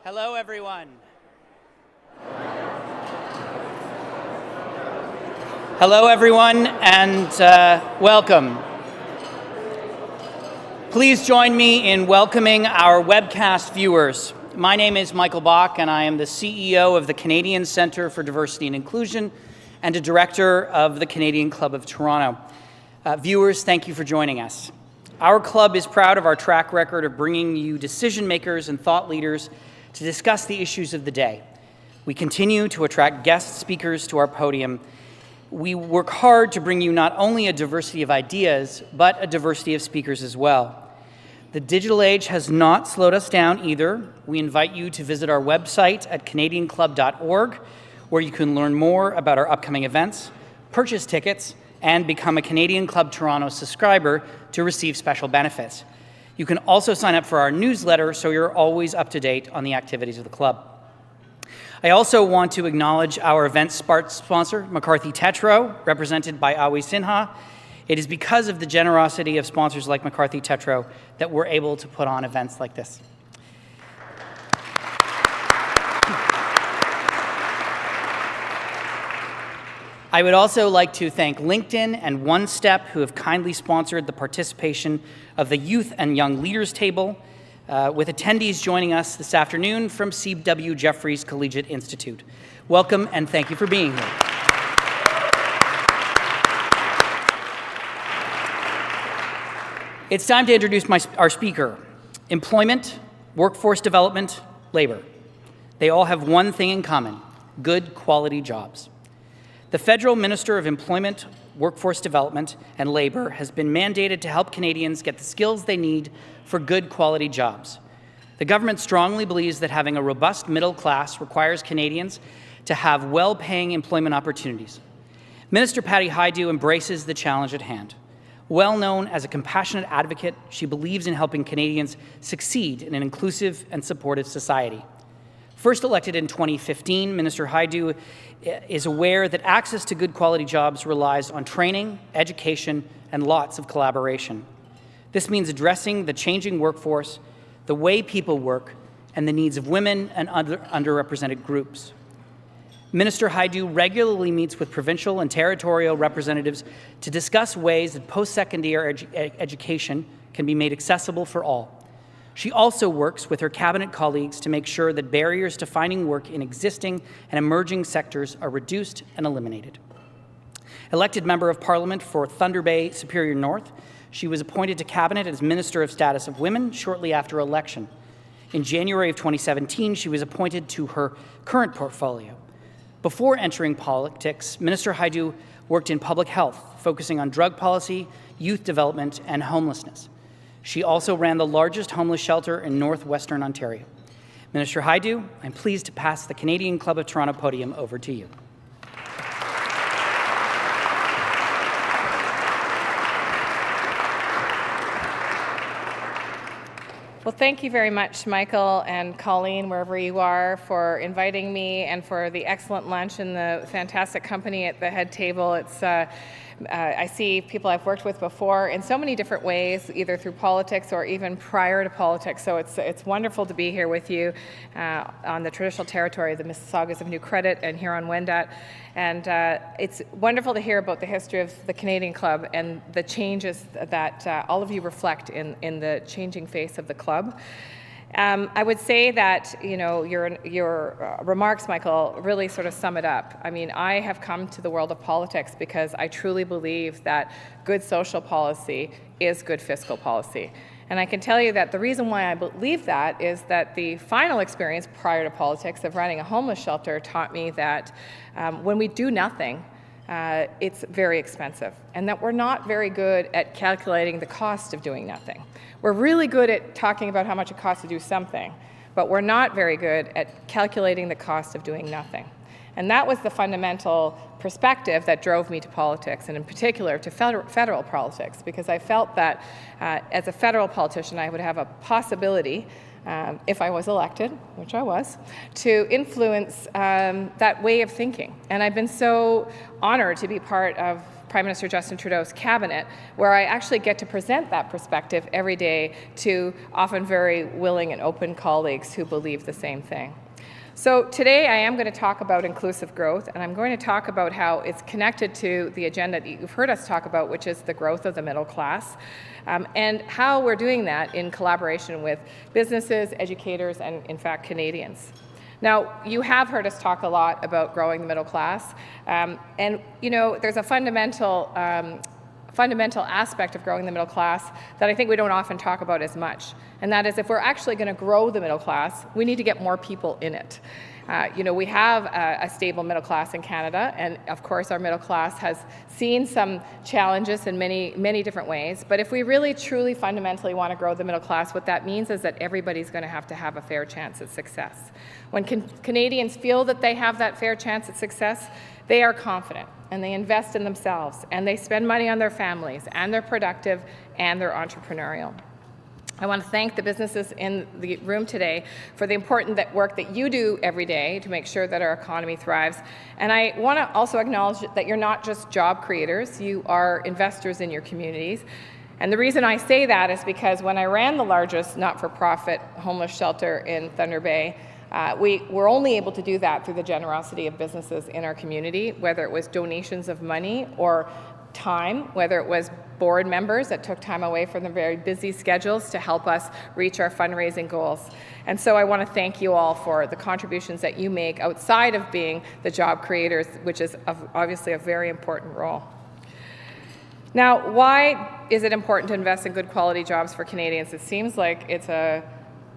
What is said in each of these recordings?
Hello, everyone. Hello, everyone, and welcome. Please join me in welcoming our webcast viewers. My name is Michael Bach, and I am the CEO of the Canadian Centre for Diversity and Inclusion and a director of the Canadian Club of Toronto. Viewers, thank you for joining us. Our club is proud of our track record of bringing you decision makers and thought leaders to discuss the issues of the day. We continue to attract guest speakers to our podium. We work hard to bring you not only a diversity of ideas, but a diversity of speakers as well. The digital age has not slowed us down either. We invite you to visit our website at canadianclub.org, where you can learn more about our upcoming events, purchase tickets, and become a Canadian Club Toronto subscriber to receive special benefits. You can also sign up for our newsletter so you're always up to date on the activities of the club. I also want to acknowledge our event sponsor, McCarthy Tetro, represented by Awi Sinha. It is because of the generosity of sponsors like McCarthy Tetro that we're able to put on events like this. I would also like to thank LinkedIn and One Step, who have kindly sponsored the participation of the Youth and Young Leaders Table, with attendees joining us this afternoon from C.W. Jeffries Collegiate Institute. Welcome and thank you for being here. It's time to introduce our speaker. Employment, workforce development, labor. They all have one thing in common: good quality jobs. The Federal Minister of Employment, Workforce Development and Labour has been mandated to help Canadians get the skills they need for good quality jobs. The government strongly believes that having a robust middle class requires Canadians to have well-paying employment opportunities. Minister Patty Hajdu embraces the challenge at hand. Well known as a compassionate advocate, she believes in helping Canadians succeed in an inclusive and supportive society. First elected in 2015, Minister Hajdu is aware that access to good quality jobs relies on training, education, and lots of collaboration. This means addressing the changing workforce, the way people work, and the needs of women and other underrepresented groups. Minister Hajdu regularly meets with provincial and territorial representatives to discuss ways that post-secondary education can be made accessible for all. She also works with her cabinet colleagues to make sure that barriers to finding work in existing and emerging sectors are reduced and eliminated. Elected Member of Parliament for Thunder Bay Superior North, she was appointed to cabinet as Minister of Status of Women shortly after election. In January of 2017, she was appointed to her current portfolio. Before entering politics, Minister Hajdu worked in public health, focusing on drug policy, youth development, and homelessness. She also ran the largest homeless shelter in northwestern Ontario. Minister Hajdu, I'm pleased to pass the Canadian Club of Toronto podium over to you. Well, thank you very much, Michael and Colleen, wherever you are, for inviting me and for the excellent lunch and the fantastic company at the head table. I see people I've worked with before in so many different ways, either through politics or even prior to politics. So it's wonderful to be here with you on the traditional territory of the Mississaugas of New Credit and Huron-Wendat. And it's wonderful to hear about the history of the Canadian Club and the changes that all of you reflect in the changing face of the club. I would say that, you know, your remarks, Michael, really sort of sum it up. I mean, I have come to the world of politics because I truly believe that good social policy is good fiscal policy. And I can tell you that the reason why I believe that is that the final experience prior to politics of running a homeless shelter taught me that when we do nothing, it's very expensive, and that we're not very good at calculating the cost of doing nothing. We're really good at talking about how much it costs to do something, but we're not very good at calculating the cost of doing nothing. And that was the fundamental perspective that drove me to politics, and in particular to federal politics, because I felt that as a federal politician I would have a possibility if I was elected, which I was, to influence that way of thinking. And I've been so honored to be part of Prime Minister Justin Trudeau's cabinet, where I actually get to present that perspective every day to often very willing and open colleagues who believe the same thing. So today I am going to talk about inclusive growth, and I'm going to talk about how it's connected to the agenda that you've heard us talk about, which is the growth of the middle class, and how we're doing that in collaboration with businesses, educators, and in fact Canadians. Now, you have heard us talk a lot about growing the middle class, and you know, there's a fundamental aspect of growing the middle class that I think we don't often talk about as much, and that is if we're actually going to grow the middle class, we need to get more people in it. You know, we have a stable middle class in Canada, and of course our middle class has seen some challenges in many different ways, but if we really truly fundamentally want to grow the middle class, what that means is that everybody's going to have a fair chance at success. When Canadians feel that they have that fair chance at success, they are confident, and they invest in themselves, and they spend money on their families, and they're productive, and they're entrepreneurial. I want to thank the businesses in the room today for the important work that you do every day to make sure that our economy thrives. And I want to also acknowledge that you're not just job creators, you are investors in your communities. And the reason I say that is because when I ran the largest not-for-profit homeless shelter in Thunder Bay, we were only able to do that through the generosity of businesses in our community, whether it was donations of money or time, whether it was board members that took time away from their very busy schedules to help us reach our fundraising goals. And so I want to thank you all for the contributions that you make outside of being the job creators, which is obviously a very important role. Now, why is it important to invest in good quality jobs for Canadians? It seems like it's an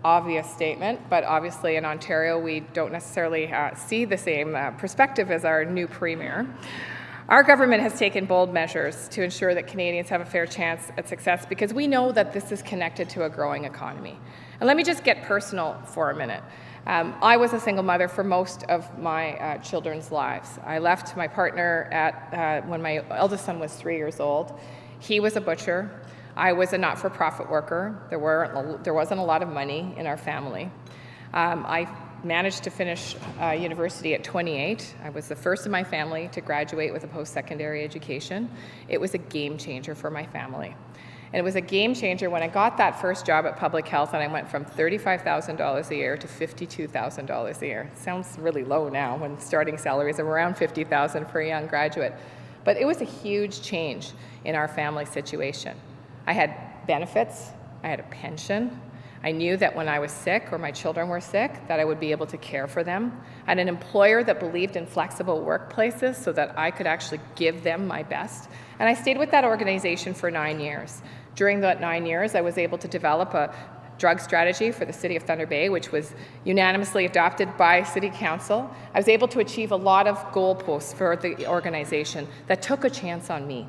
obvious statement, but obviously in Ontario we don't necessarily see the same perspective as our new Premier. Our government has taken bold measures to ensure that Canadians have a fair chance at success because we know that this is connected to a growing economy. And let me just get personal for a minute. I was a single mother for most of my children's lives. I left my partner when my eldest son was 3 years old. He was a butcher. I was a not-for-profit worker. There wasn't a lot of money in our family. I managed to finish university at 28. I was the first in my family to graduate with a post-secondary education. It was a game changer for my family. And it was a game changer when I got that first job at Public Health and I went from $35,000 a year to $52,000 a year. Sounds really low now when starting salaries are around $50,000 for a young graduate. But it was a huge change in our family situation. I had benefits, I had a pension. I knew that when I was sick or my children were sick, that I would be able to care for them. I had an employer that believed in flexible workplaces so that I could actually give them my best. And I stayed with that organization for 9 years. During that 9 years, I was able to develop a drug strategy for the City of Thunder Bay, which was unanimously adopted by City Council. I was able to achieve a lot of goalposts for the organization that took a chance on me.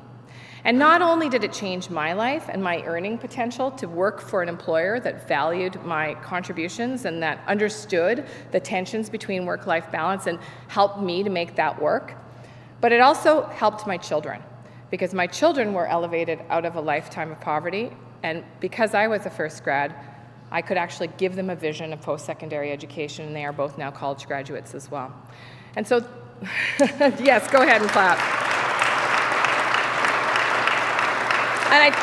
And not only did it change my life and my earning potential to work for an employer that valued my contributions and that understood the tensions between work-life balance and helped me to make that work, but it also helped my children because my children were elevated out of a lifetime of poverty, and because I was a first grad, I could actually give them a vision of post-secondary education, and they are both now college graduates as well. And so, yes, go ahead and clap. And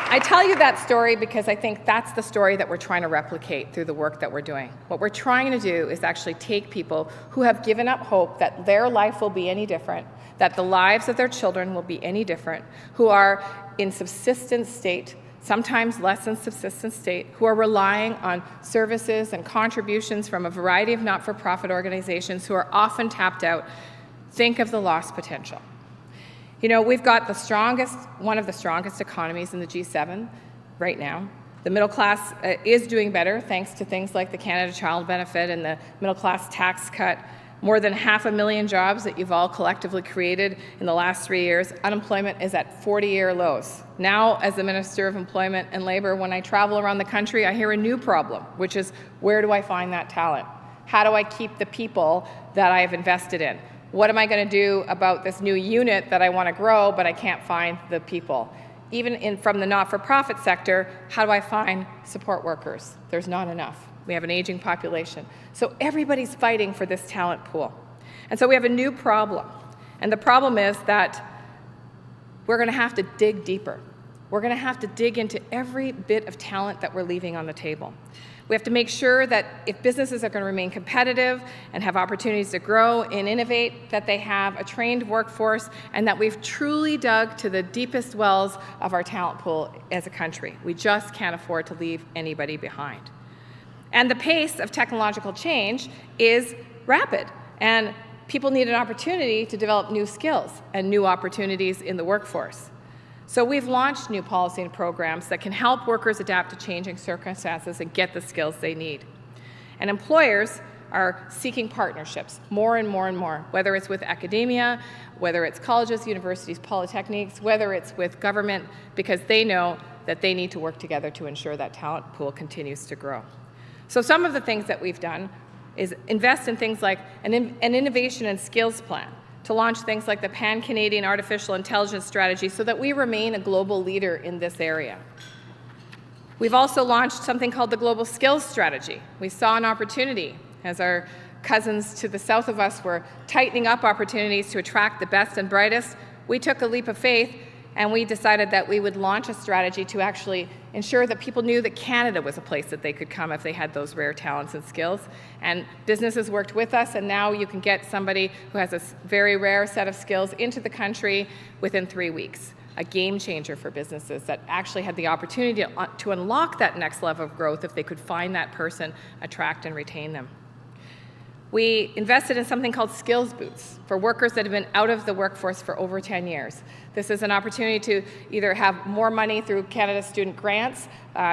I tell you that story because I think that's the story that we're trying to replicate through the work that we're doing. What we're trying to do is actually take people who have given up hope that their life will be any different, that the lives of their children will be any different, who are in subsistence state, sometimes less than subsistence state, who are relying on services and contributions from a variety of not-for-profit organizations who are often tapped out. Think of the lost potential. You know, we've got one of the strongest economies in the G7 right now. The middle class is doing better thanks to things like the Canada Child Benefit and the middle class tax cut. More than 500,000 jobs that you've all collectively created in the last 3 years. Unemployment is at 40-year lows. Now, as the Minister of Employment and Labour, when I travel around the country, I hear a new problem, which is where do I find that talent? How do I keep the people that I have invested in? What am I going to do about this new unit that I want to grow, but I can't find the people? even from the not-for-profit sector, how do I find support workers? There's not enough. We have an aging population. So everybody's fighting for this talent pool. And so we have a new problem. And the problem is that we're going to have to dig deeper. We're going to have to dig into every bit of talent that we're leaving on the table. We have to make sure that if businesses are going to remain competitive and have opportunities to grow and innovate, that they have a trained workforce and that we've truly dug to the deepest wells of our talent pool as a country. We just can't afford to leave anybody behind. And the pace of technological change is rapid, and people need an opportunity to develop new skills and new opportunities in the workforce. So we've launched new policy and programs that can help workers adapt to changing circumstances and get the skills they need. And employers are seeking partnerships more and more and more, whether it's with academia, whether it's colleges, universities, polytechnics, whether it's with government, because they know that they need to work together to ensure that talent pool continues to grow. So some of the things that we've done is invest in things like an innovation and skills plan, to launch things like the Pan-Canadian Artificial Intelligence Strategy so that we remain a global leader in this area. We've also launched something called the Global Skills Strategy. We saw an opportunity as our cousins to the south of us were tightening up opportunities to attract the best and brightest. We took a leap of faith and we decided that we would launch a strategy to actually ensure that people knew that Canada was a place that they could come if they had those rare talents and skills. And businesses worked with us, and now you can get somebody who has a very rare set of skills into the country within 3 weeks. A game changer for businesses that actually had the opportunity to unlock that next level of growth if they could find that person, attract and retain them. We invested in something called Skills Boots for workers that have been out of the workforce for over 10 years. This is an opportunity to either have more money through Canada's student grants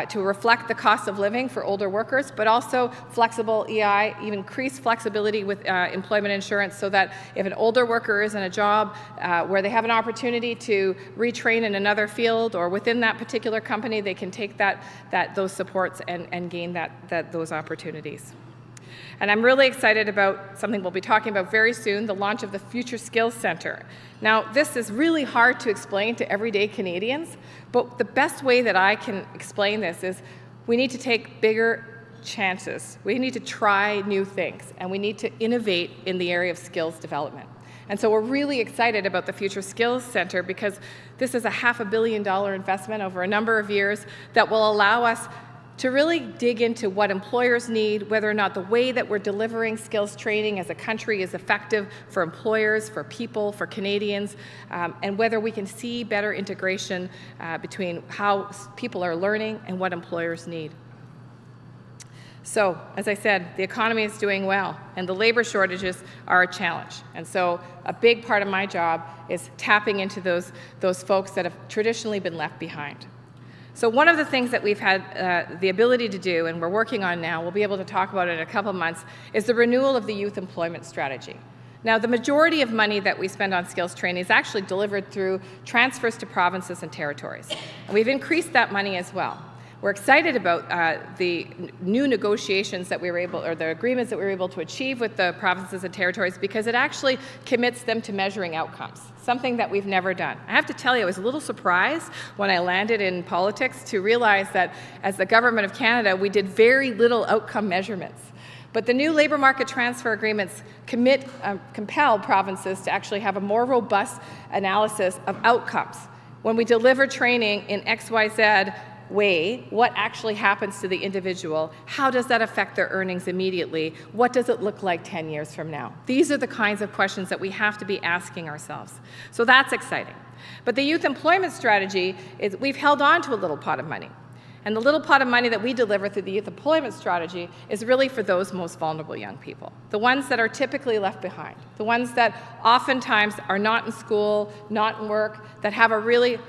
to reflect the cost of living for older workers, but also flexible EI, even increased flexibility with employment insurance so that if an older worker is in a job where they have an opportunity to retrain in another field or within that particular company, they can take those supports and gain those opportunities. And I'm really excited about something we'll be talking about very soon, the launch of the Future Skills Centre. Now, this is really hard to explain to everyday Canadians, but the best way that I can explain this is we need to take bigger chances. We need to try new things, and we need to innovate in the area of skills development. And so we're really excited about the Future Skills Centre because this is a $500 million investment over a number of years that will allow us to really dig into what employers need, whether or not the way that we're delivering skills training as a country is effective for employers, for people, for Canadians, and whether we can see better integration between how people are learning and what employers need. So, as I said, the economy is doing well, and the labor shortages are a challenge. And so a big part of my job is tapping into those folks that have traditionally been left behind. So one of the things that we've had the ability to do, and we're working on now, we'll be able to talk about it in a couple months, is the renewal of the youth employment strategy. Now, the majority of money that we spend on skills training is actually delivered through transfers to provinces and territories. And we've increased that money as well. We're excited about the new negotiations that we were able, or the agreements that we were able to achieve with the provinces and territories because it actually commits them to measuring outcomes, something that we've never done. I have to tell you, I was a little surprised when I landed in politics to realize that as the Government of Canada, we did very little outcome measurements. But the new labour market transfer agreements compel provinces to actually have a more robust analysis of outcomes. When we deliver training in XYZ way, what actually happens to the individual? How does that affect their earnings immediately? What does it look like 10 years from now? These are the kinds of questions that we have to be asking ourselves. So that's exciting. But the youth employment strategy is we've held on to a little pot of money. And the little pot of money that we deliver through the youth employment strategy is really for those most vulnerable young people, the ones that are typically left behind, the ones that oftentimes are not in school, not in work, that have a really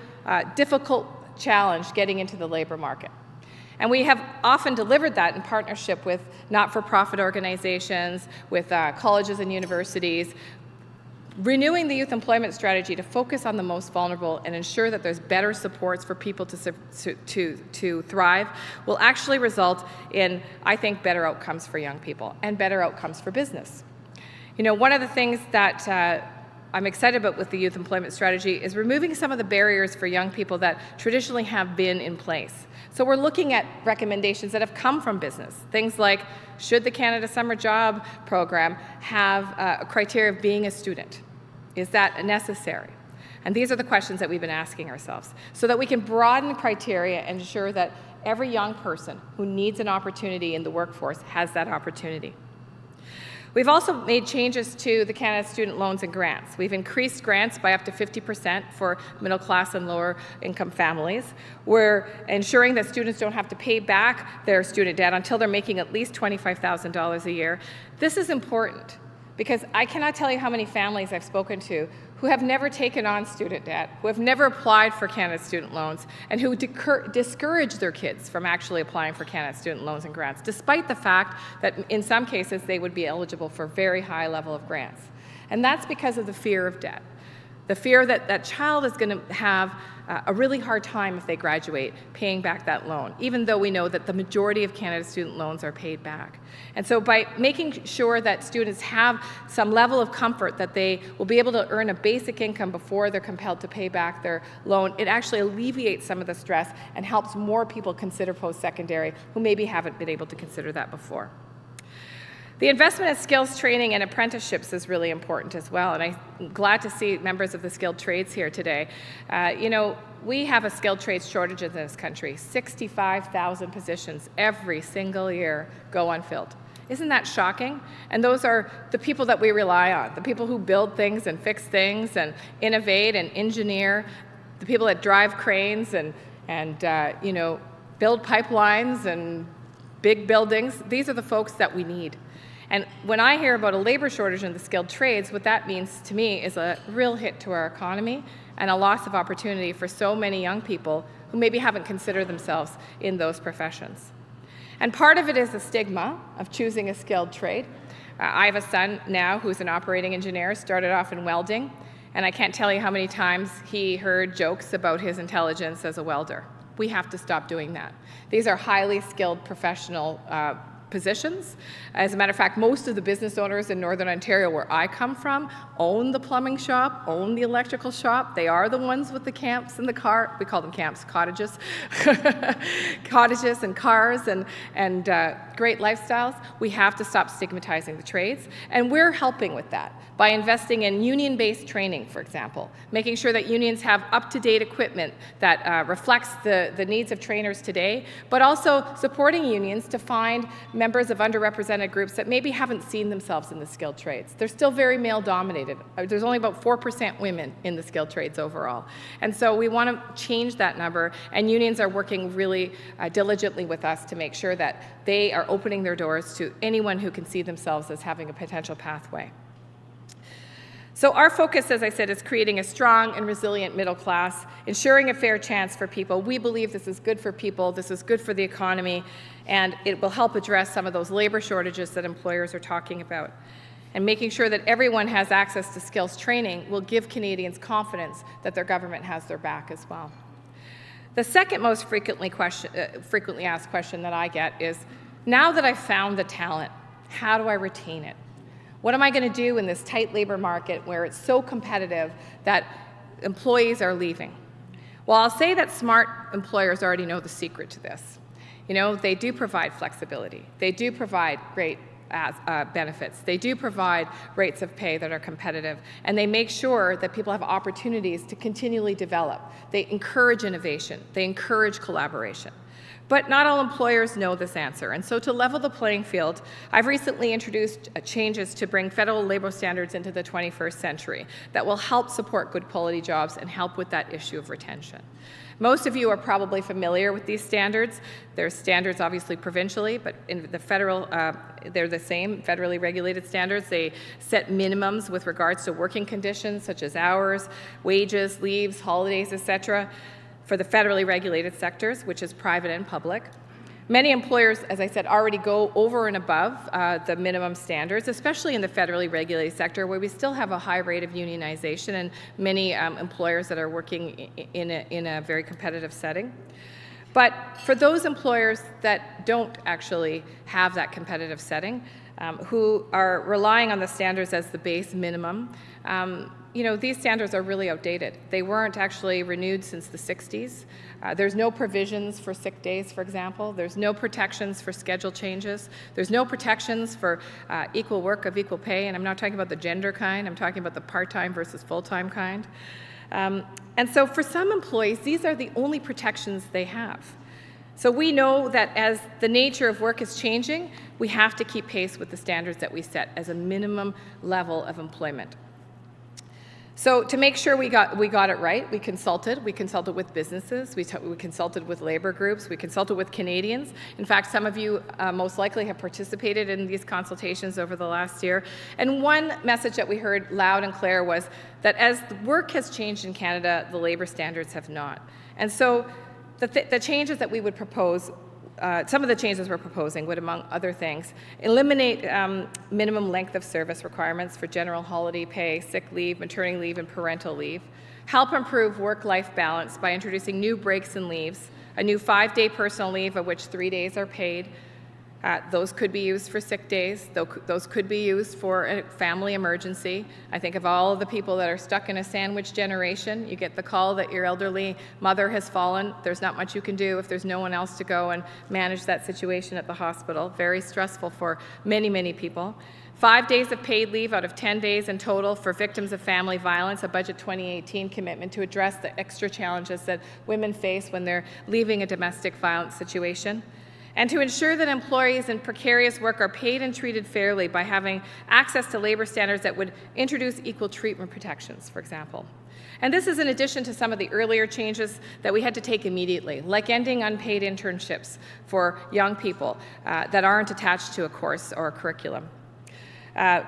difficult challenge getting into the labor market. And we have often delivered that in partnership with not-for-profit organizations, with colleges and universities, renewing the youth employment strategy to focus on the most vulnerable and ensure that there's better supports for people to thrive will actually result in, I think, better outcomes for young people and better outcomes for business. You know, one of the things that I'm excited about with the youth employment strategy is removing some of the barriers for young people that traditionally have been in place. So we're looking at recommendations that have come from business. Things like, should the Canada Summer Job Program have a criteria of being a student? Is that necessary? And these are the questions that we've been asking ourselves so that we can broaden criteria and ensure that every young person who needs an opportunity in the workforce has that opportunity. We've also made changes to the Canada Student Loans and Grants. We've increased grants by up to 50% for middle class and lower income families. We're ensuring that students don't have to pay back their student debt until they're making at least $25,000 a year. This is important because I cannot tell you how many families I've spoken to who have never taken on student debt, who have never applied for Canada Student Loans, and who discourage their kids from actually applying for Canada Student Loans and Grants, despite the fact that in some cases they would be eligible for a very high level of grants. And that's because of the fear of debt. The fear that that child is going to have a really hard time if they graduate paying back that loan, even though we know that the majority of Canada's student loans are paid back. And so by making sure that students have some level of comfort that they will be able to earn a basic income before they're compelled to pay back their loan, it actually alleviates some of the stress and helps more people consider post-secondary who maybe haven't been able to consider that before. The investment in skills training and apprenticeships is really important as well, and I'm glad to see members of the skilled trades here today. You know, we have a skilled trades shortage in this country. 65,000 positions every single year go unfilled. Isn't that shocking? And those are the people that we rely on, the people who build things and fix things and innovate and engineer, the people that drive cranes and you know, build pipelines and big buildings. These are the folks that we need. And when I hear about a labor shortage in the skilled trades, what that means to me is a real hit to our economy and a loss of opportunity for so many young people who maybe haven't considered themselves in those professions. And part of it is the stigma of choosing a skilled trade. I have a son now who's an operating engineer, started off in welding, and I can't tell you how many times he heard jokes about his intelligence as a welder. We have to stop doing that. These are highly skilled professional positions. As a matter of fact, most of the business owners in Northern Ontario, where I come from, own the plumbing shop, own the electrical shop. They are the ones with the camps and the car. We call them camps, cottages, cottages and cars and great lifestyles. We have to stop stigmatizing the trades, and we're helping with that by investing in union-based training, for example, making sure that unions have up-to-date equipment that reflects the needs of trainers today, but also supporting unions to find members of underrepresented groups that maybe haven't seen themselves in the skilled trades. They're still very male-dominated. There's only about 4% women in the skilled trades overall. And so we want to change that number, and unions are working really diligently with us to make sure that they are opening their doors to anyone who can see themselves as having a potential pathway. So our focus, as I said, is creating a strong and resilient middle class, ensuring a fair chance for people. We believe this is good for people, this is good for the economy, and it will help address some of those labor shortages that employers are talking about. And making sure that everyone has access to skills training will give Canadians confidence that their government has their back as well. The second most frequently asked question that I get is, now that I've found the talent, how do I retain it? What am I going to do in this tight labor market where it's so competitive that employees are leaving? Well, I'll say that smart employers already know the secret to this. You know, they do provide flexibility. They do provide great benefits. They do provide rates of pay that are competitive, and they make sure that people have opportunities to continually develop. They encourage innovation. They encourage collaboration. But not all employers know this answer, and so to level the playing field, I've recently introduced changes to bring federal labor standards into the 21st century that will help support good quality jobs and help with that issue of retention. Most of you are probably familiar with these standards. There's standards obviously provincially, but in the federal, they're the same, federally regulated standards. They set minimums with regards to working conditions such as hours, wages, leaves, holidays, etc., for the federally regulated sectors, which is private and public. Many employers, as I said, already go over and above the minimum standards, especially in the federally regulated sector where we still have a high rate of unionization and many employers that are working in a very competitive setting. But for those employers that don't actually have that competitive setting, who are relying on the standards as the base minimum, these standards are really outdated. They weren't actually renewed since the 60s. There's no provisions for sick days, for example. There's no protections for schedule changes. There's no protections for equal work of equal pay, and I'm not talking about the gender kind, I'm talking about the part-time versus full-time kind. And so for some employees, these are the only protections they have. So we know that as the nature of work is changing, we have to keep pace with the standards that we set as a minimum level of employment. So to make sure we got it right, we consulted with businesses, we consulted with labor groups, we consulted with Canadians. In fact, some of you most likely have participated in these consultations over the last year. And one message that we heard loud and clear was that as the work has changed in Canada, the labor standards have not. And so the changes that we would propose, some of the changes we're proposing would, among other things, eliminate minimum length of service requirements for general holiday pay, sick leave, maternity leave, and parental leave, help improve work-life balance by introducing new breaks and leaves, a new 5-day personal leave of which 3 days are paid. Those could be used for sick days. Those could be used for a family emergency. I think of all of the people that are stuck in a sandwich generation. You get the call that your elderly mother has fallen. There's not much you can do if there's no one else to go and manage that situation at the hospital. Very stressful for many, many people. 5 days of paid leave out of 10 days in total for victims of family violence, a Budget 2018 commitment to address the extra challenges that women face when they're leaving a domestic violence situation. And to ensure that employees in precarious work are paid and treated fairly by having access to labor standards that would introduce equal treatment protections, for example. And this is in addition to some of the earlier changes that we had to take immediately, like ending unpaid internships for young people that aren't attached to a course or a curriculum.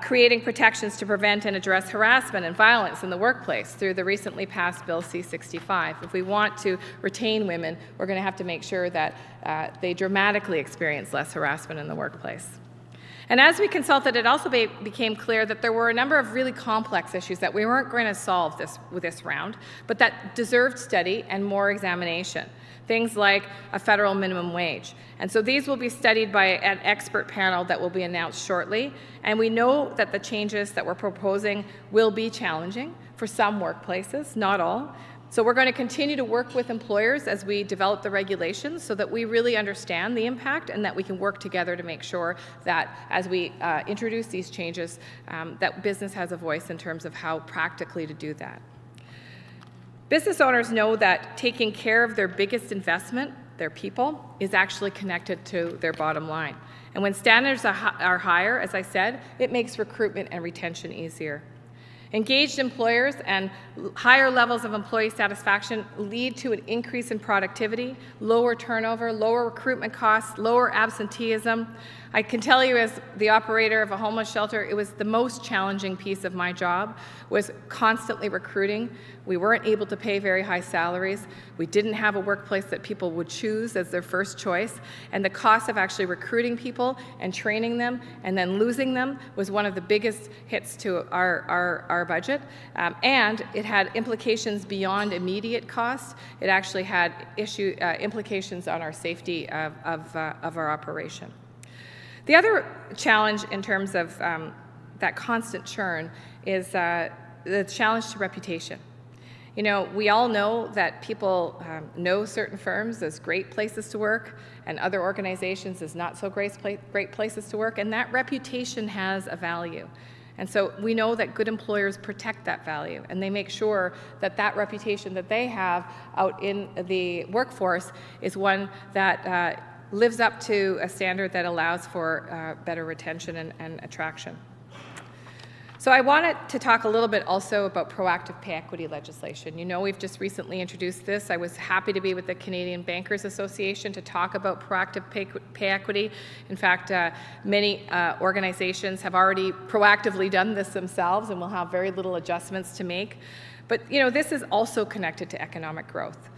Creating protections to prevent and address harassment and violence in the workplace through the recently passed Bill C-65. If we want to retain women, we're going to have to make sure that they dramatically experience less harassment in the workplace. And as we consulted, it also became clear that there were a number of really complex issues that we weren't going to solve with this round, but that deserved study and more examination. Things like a federal minimum wage. And so these will be studied by an expert panel that will be announced shortly. And we know that the changes that we're proposing will be challenging for some workplaces, not all. So we're going to continue to work with employers as we develop the regulations so that we really understand the impact and that we can work together to make sure that as we introduce these changes, that business has a voice in terms of how practically to do that. Business owners know that taking care of their biggest investment, their people, is actually connected to their bottom line. And when standards are higher, as I said, it makes recruitment and retention easier. Engaged employers and higher levels of employee satisfaction lead to an increase in productivity, lower turnover, lower recruitment costs, lower absenteeism. I can tell you as the operator of a homeless shelter, it was the most challenging piece of my job, was constantly recruiting. We weren't able to pay very high salaries. We didn't have a workplace that people would choose as their first choice. And the cost of actually recruiting people and training them and then losing them was one of the biggest hits to our budget. And it had implications beyond immediate cost. It actually had implications on our safety of our operation. The other challenge in terms of that constant churn is the challenge to reputation. You know, we all know that people know certain firms as great places to work and other organizations as not so great places to work, and that reputation has a value. And so we know that good employers protect that value, and they make sure that that reputation that they have out in the workforce is one that lives up to a standard that allows for better retention and attraction. So I wanted to talk a little bit also about proactive pay equity legislation. You know, we've just recently introduced this. I was happy to be with the Canadian Bankers Association to talk about proactive pay equity. In fact, many organizations have already proactively done this themselves and will have very little adjustments to make. But, you know, this is also connected to economic growth.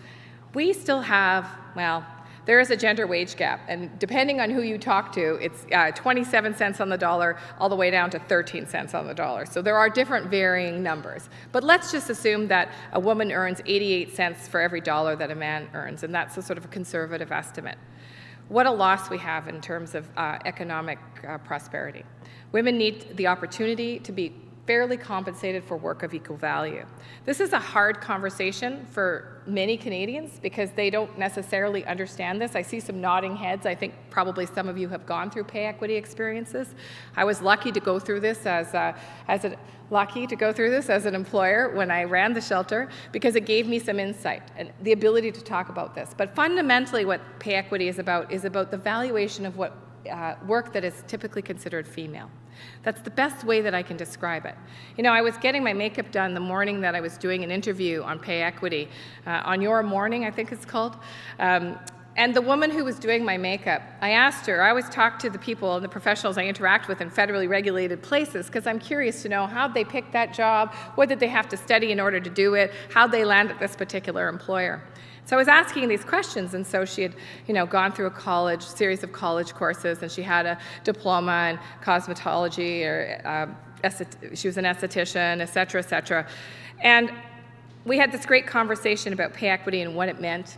We still have, well, there is a gender wage gap. And depending on who you talk to, it's 27 cents on the dollar all the way down to 13 cents on the dollar. So there are different varying numbers. But let's just assume that a woman earns 88 cents for every dollar that a man earns, and that's a sort of a conservative estimate. What a loss we have in terms of economic prosperity. Women need the opportunity to be fairly compensated for work of equal value. This is a hard conversation for many Canadians because they don't necessarily understand this. I see some nodding heads. I think probably some of you have gone through pay equity experiences. I was lucky to go through this as an employer when I ran the shelter because it gave me some insight and the ability to talk about this. But fundamentally what pay equity is about the valuation of what work that is typically considered female. That's the best way that I can describe it. You know, I was getting my makeup done the morning that I was doing an interview on pay equity, On Your Morning, I think it's called. And the woman who was doing my makeup, I asked her, I always talk to the people and the professionals I interact with in federally regulated places because I'm curious to know how they picked that job, what did they have to study in order to do it, how they land at this particular employer. So I was asking these questions, and so she had, gone through a series of college courses, and she had a diploma in cosmetology, or she was an esthetician, et cetera, et cetera. And we had this great conversation about pay equity and what it meant.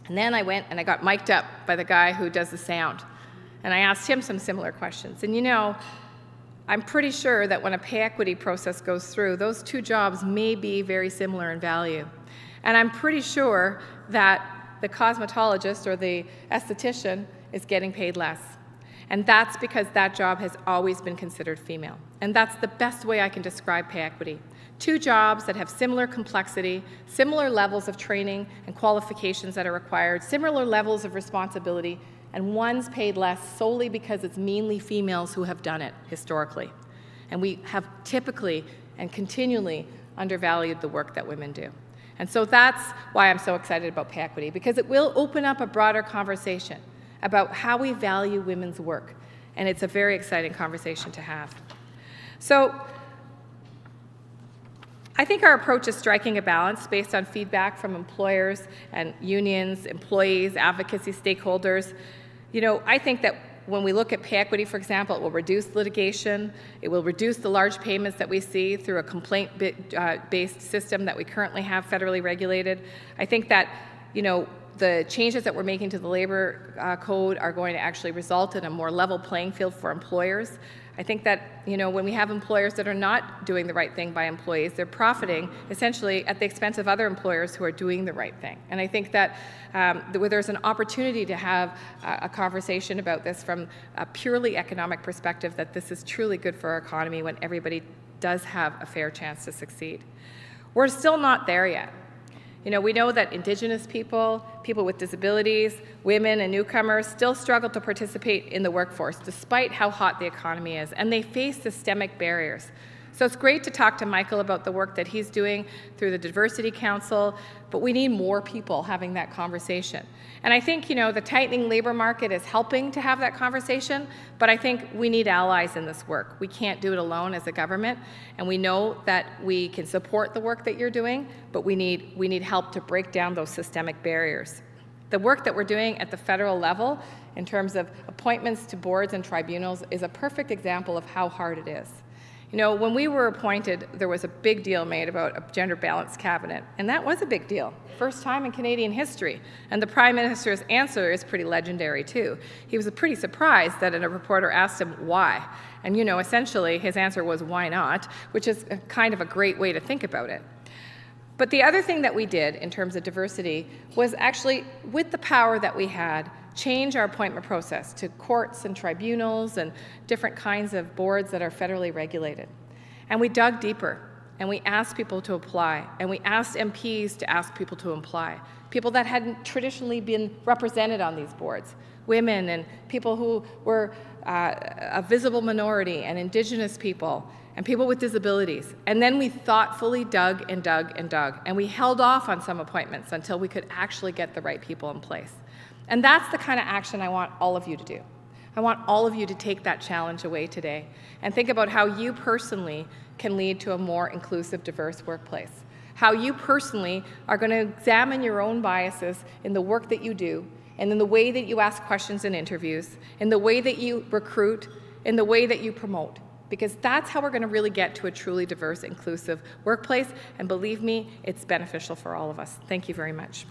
And then I went and I got mic'd up by the guy who does the sound. And I asked him some similar questions. And I'm pretty sure that when a pay equity process goes through, those two jobs may be very similar in value. And I'm pretty sure that the cosmetologist or the esthetician is getting paid less. And that's because that job has always been considered female. And that's the best way I can describe pay equity. Two jobs that have similar complexity, similar levels of training and qualifications that are required, similar levels of responsibility, and one's paid less solely because it's mainly females who have done it historically. And we have typically and continually undervalued the work that women do. And so that's why I'm so excited about pay equity, because it will open up a broader conversation about how we value women's work. And it's a very exciting conversation to have. So I think our approach is striking a balance based on feedback from employers and unions, employees, advocacy stakeholders. I think that when we look at pay equity, for example, it will reduce litigation. It will reduce the large payments that we see through a complaint-based system that we currently have federally regulated. I think that, the changes that we're making to the labor code are going to actually result in a more level playing field for employers. I think that, when we have employers that are not doing the right thing by employees, they're profiting essentially at the expense of other employers who are doing the right thing. And I think that there's an opportunity to have a conversation about this from a purely economic perspective, that this is truly good for our economy when everybody does have a fair chance to succeed. We're still not there yet. We know that Indigenous people, people with disabilities, women and newcomers still struggle to participate in the workforce despite how hot the economy is, and they face systemic barriers. So it's great to talk to Michael about the work that he's doing through the Diversity Council, but we need more people having that conversation. And I think, the tightening labor market is helping to have that conversation, but I think we need allies in this work. We can't do it alone as a government, and we know that we can support the work that you're doing, but we need help to break down those systemic barriers. The work that we're doing at the federal level in terms of appointments to boards and tribunals is a perfect example of how hard it is. When we were appointed, there was a big deal made about a gender-balanced cabinet, and that was a big deal. First time in Canadian history. And the Prime Minister's answer is pretty legendary, too. He was pretty surprised that a reporter asked him why. And, essentially, his answer was, why not? Which is kind of a great way to think about it. But the other thing that we did in terms of diversity was actually, with the power that we had, change our appointment process to courts and tribunals and different kinds of boards that are federally regulated. And we dug deeper, and we asked people to apply, and we asked MPs to ask people to apply, people that hadn't traditionally been represented on these boards, women and people who were a visible minority, and Indigenous people, and people with disabilities. And then we thoughtfully dug and dug and dug, and we held off on some appointments until we could actually get the right people in place. And that's the kind of action I want all of you to do. I want all of you to take that challenge away today and think about how you personally can lead to a more inclusive, diverse workplace. How you personally are going to examine your own biases in the work that you do and in the way that you ask questions in interviews, in the way that you recruit, in the way that you promote. Because that's how we're going to really get to a truly diverse, inclusive workplace. And believe me, it's beneficial for all of us. Thank you very much.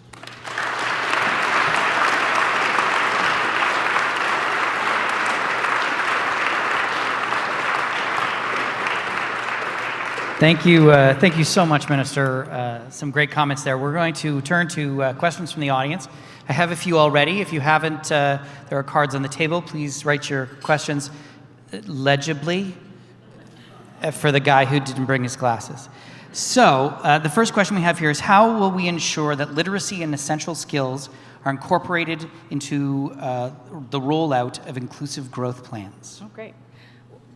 Thank you so much, Minister. Some great comments there. We're going to turn to questions from the audience. I have a few already. If you haven't, there are cards on the table. Please write your questions legibly for the guy who didn't bring his glasses. So the first question we have here is, how will we ensure that literacy and essential skills are incorporated into the rollout of inclusive growth plans? Oh, great.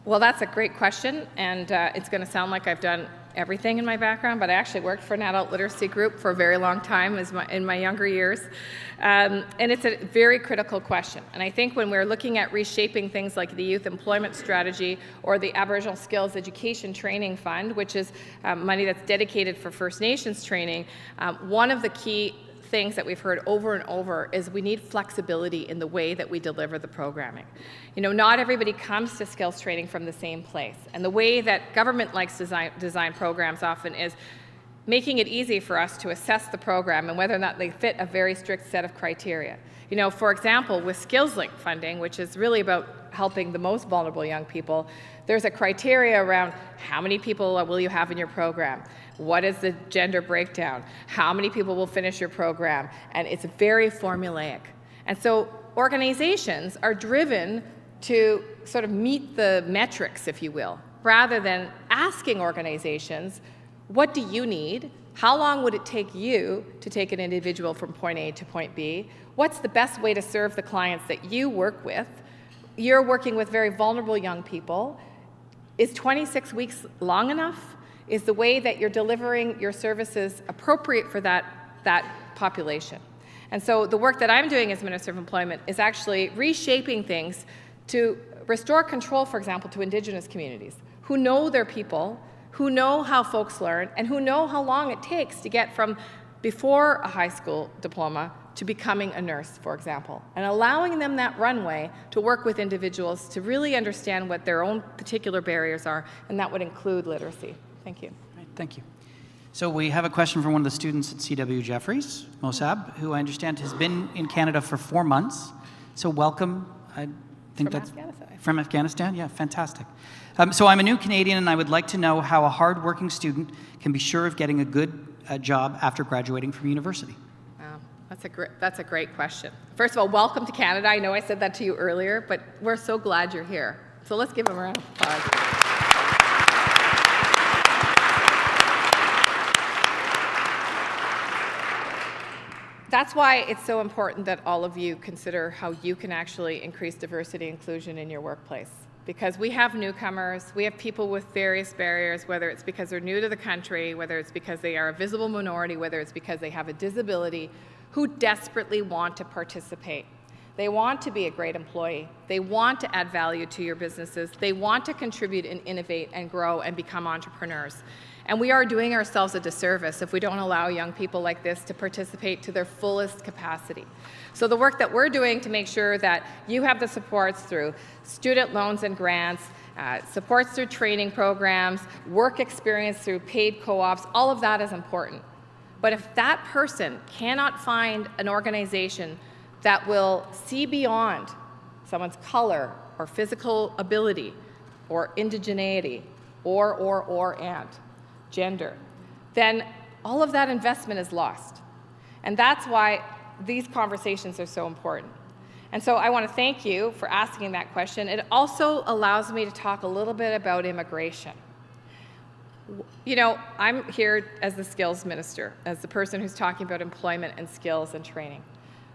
Well, that's a great question, and it's going to sound like I've done everything in my background, but I actually worked for an adult literacy group for a very long time in my younger years, and it's a very critical question. And I think when we're looking at reshaping things like the Youth Employment Strategy or the Aboriginal Skills Education Training Fund, which is money that's dedicated for First Nations training, one of the key things that we've heard over and over is we need flexibility in the way that we deliver the programming. You know, not everybody comes to skills training from the same place. And the way that government likes to design programs often is making it easy for us to assess the program and whether or not they fit a very strict set of criteria. You know, for example, with SkillsLink funding, which is really about helping the most vulnerable young people, there's a criteria around how many people will you have in your program? What is the gender breakdown? How many people will finish your program? And it's very formulaic. And so organizations are driven to sort of meet the metrics, if you will, rather than asking organizations, what do you need? How long would it take you to take an individual from point A to point B? What's the best way to serve the clients that you work with? You're working with very vulnerable young people. Is 26 weeks long enough? Is the way that you're delivering your services appropriate for that population? And so the work that I'm doing as Minister of Employment is actually reshaping things to restore control, for example, to Indigenous communities who know their people, who know how folks learn, and who know how long it takes to get from before a high school diploma to becoming a nurse, for example, and allowing them that runway to work with individuals to really understand what their own particular barriers are, and that would include literacy. Thank you. Right, thank you. So we have a question from one of the students at CW Jeffries, Mosab, who I understand has been in Canada for 4 months. So welcome. I think From that's Afghanistan. From Afghanistan. Yeah, fantastic. So I'm a new Canadian, and I would like to know how a hardworking student can be sure of getting a good job after graduating from university. Wow, that's a great question. First of all, welcome to Canada. I know I said that to you earlier, but we're so glad you're here. So let's give them a round of applause. That's why it's so important that all of you consider how you can actually increase diversity and inclusion in your workplace. Because we have newcomers, we have people with various barriers, whether it's because they're new to the country, whether it's because they are a visible minority, whether it's because they have a disability, who desperately want to participate. They want to be a great employee. They want to add value to your businesses. They want to contribute and innovate and grow and become entrepreneurs. And we are doing ourselves a disservice if we don't allow young people like this to participate to their fullest capacity. So the work that we're doing to make sure that you have the supports through student loans and grants, supports through training programs, work experience through paid co-ops, all of that is important. But if that person cannot find an organization that will see beyond someone's color or physical ability or indigeneity and gender, then all of that investment is lost. And that's why these conversations are so important. And so I want to thank you for asking that question. It also allows me to talk a little bit about immigration. You know, I'm here as the skills minister, as the person who's talking about employment and skills and training.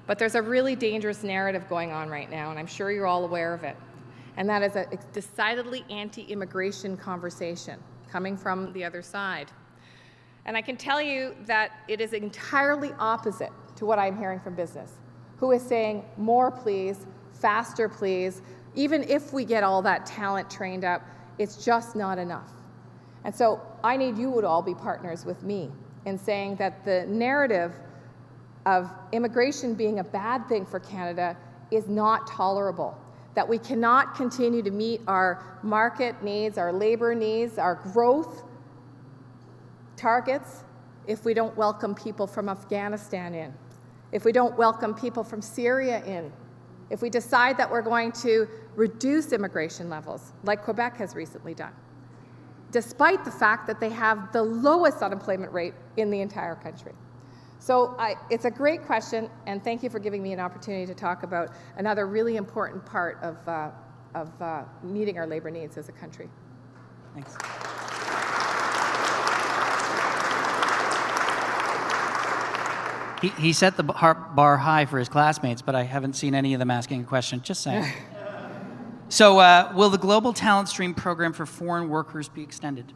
But there's a really dangerous narrative going on right now, and I'm sure you're all aware of it. And that is a decidedly anti-immigration conversation coming from the other side. And I can tell you that it is entirely opposite to what I'm hearing from business, who is saying, more please, faster please. Even if we get all that talent trained up, it's just not enough. And so I need you to all be partners with me in saying that the narrative of immigration being a bad thing for Canada is not tolerable. That we cannot continue to meet our market needs, our labor needs, our growth targets if we don't welcome people from Afghanistan in, if we don't welcome people from Syria in, if we decide that we're going to reduce immigration levels, like Quebec has recently done, despite the fact that they have the lowest unemployment rate in the entire country. So it's a great question, and thank you for giving me an opportunity to talk about another really important part of meeting our labor needs as a country. Thanks. He set the bar high for his classmates, but I haven't seen any of them asking a question. Just saying. So will the Global Talent Stream program for foreign workers be extended?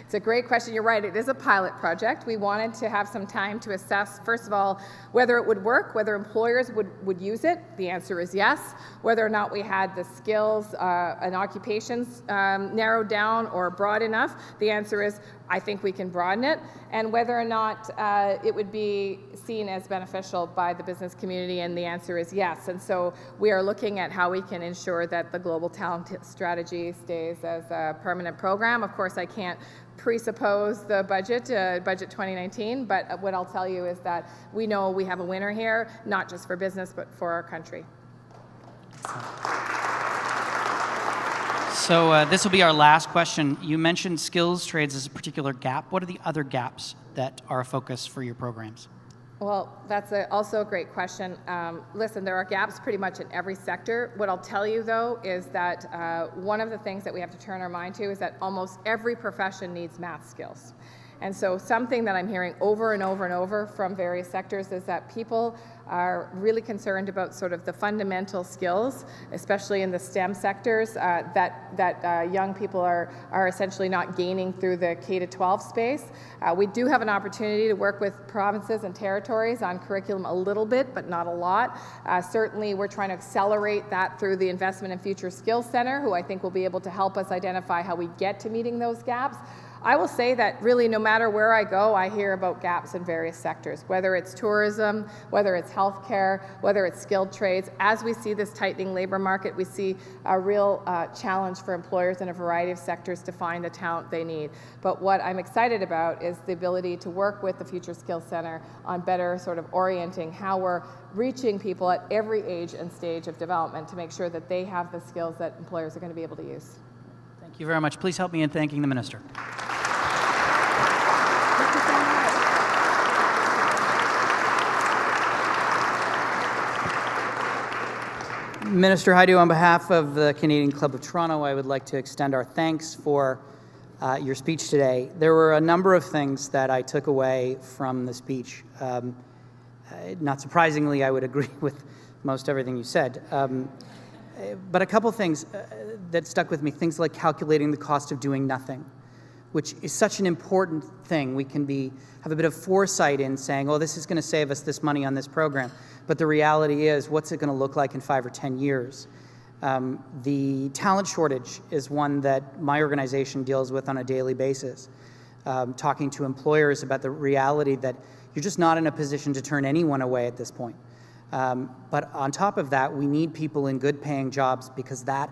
It's a great question. You're right. It is a pilot project. We wanted to have some time to assess, first of all, whether it would work, whether employers would use it. The answer is yes. Whether or not we had the skills and occupations narrowed down or broad enough, the answer is I think we can broaden it. And whether or not it would be seen as beneficial by the business community, and the answer is yes. And so we are looking at how we can ensure that the Global Talent Strategy stays as a permanent program. Of course, I can't presuppose the budget 2019, but what I'll tell you is that we know we have a winner here, not just for business, but for our country. So this will be our last question. You mentioned skills trades as a particular gap. What are the other gaps that are a focus for your programs? Well, that's also a great question. Listen, there are gaps pretty much in every sector. What I'll tell you, though, is that one of the things that we have to turn our mind to is that almost every profession needs math skills. And so something that I'm hearing over and over and over from various sectors is that people are really concerned about sort of the fundamental skills, especially in the STEM sectors, that young people are essentially not gaining through the K-12 space. We do have an opportunity to work with provinces and territories on curriculum a little bit, but not a lot. Certainly, we're trying to accelerate that through the Investment and Future Skills Center, who I think will be able to help us identify how we get to meeting those gaps. I will say that really no matter where I go, I hear about gaps in various sectors, whether it's tourism, whether it's healthcare, whether it's skilled trades. As we see this tightening labor market, we see a real challenge for employers in a variety of sectors to find the talent they need. But what I'm excited about is the ability to work with the Future Skills Center on better sort of orienting how we're reaching people at every age and stage of development to make sure that they have the skills that employers are going to be able to use. Thank you very much. Please help me in thanking the Minister. Minister Hajdu, on behalf of the Canadian Club of Toronto, I would like to extend our thanks for your speech today. There were a number of things that I took away from the speech. Not surprisingly, I would agree with most everything you said. But a couple things that stuck with me, things like calculating the cost of doing nothing, which is such an important thing. We can have a bit of foresight in saying, oh, this is going to save us this money on this program. But the reality is, what's it going to look like in 5 or 10 years? The talent shortage is one that my organization deals with on a daily basis, talking to employers about the reality that you're just not in a position to turn anyone away at this point. But on top of that, we need people in good paying jobs because that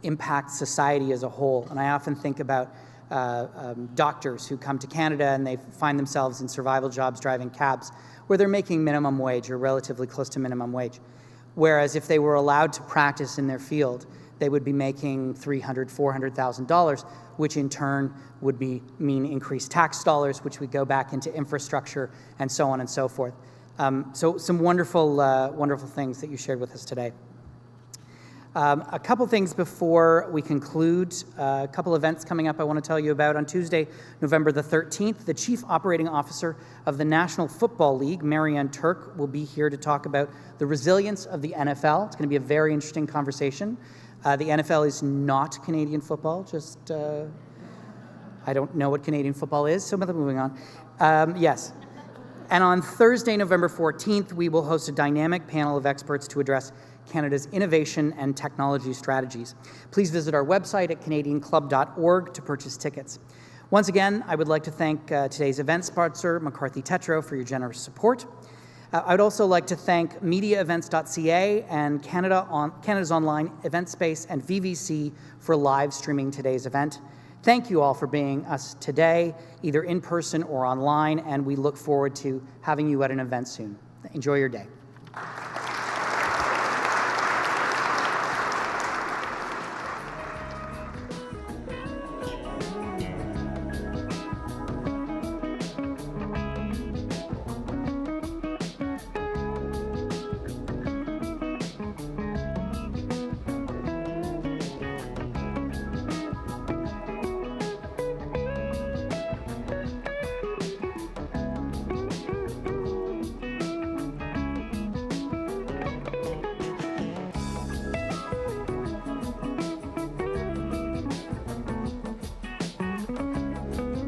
impacts society as a whole. And I often think about doctors who come to Canada and they find themselves in survival jobs driving cabs where they're making minimum wage or relatively close to minimum wage. Whereas if they were allowed to practice in their field, they would be making $300,000, $400,000, which in turn would mean increased tax dollars, which would go back into infrastructure and so on and so forth. So some wonderful things that you shared with us today. A couple things before we conclude. A couple events coming up I want to tell you about. On Tuesday, November the 13th, the Chief Operating Officer of the National Football League, Marianne Turk, will be here to talk about the resilience of the NFL. It's going to be a very interesting conversation. The NFL is not Canadian football, I don't know what Canadian football is, so moving on. Yes. And on Thursday, November 14th, we will host a dynamic panel of experts to address Canada's innovation and technology strategies. Please visit our website at canadianclub.org to purchase tickets. Once again, I would like to thank today's event sponsor, McCarthy Tetro, for your generous support. I'd also like to thank mediaevents.ca and Canada's Online Event Space and VVC for live streaming today's event. Thank you all for being us today, either in person or online, and we look forward to having you at an event soon. Enjoy your day.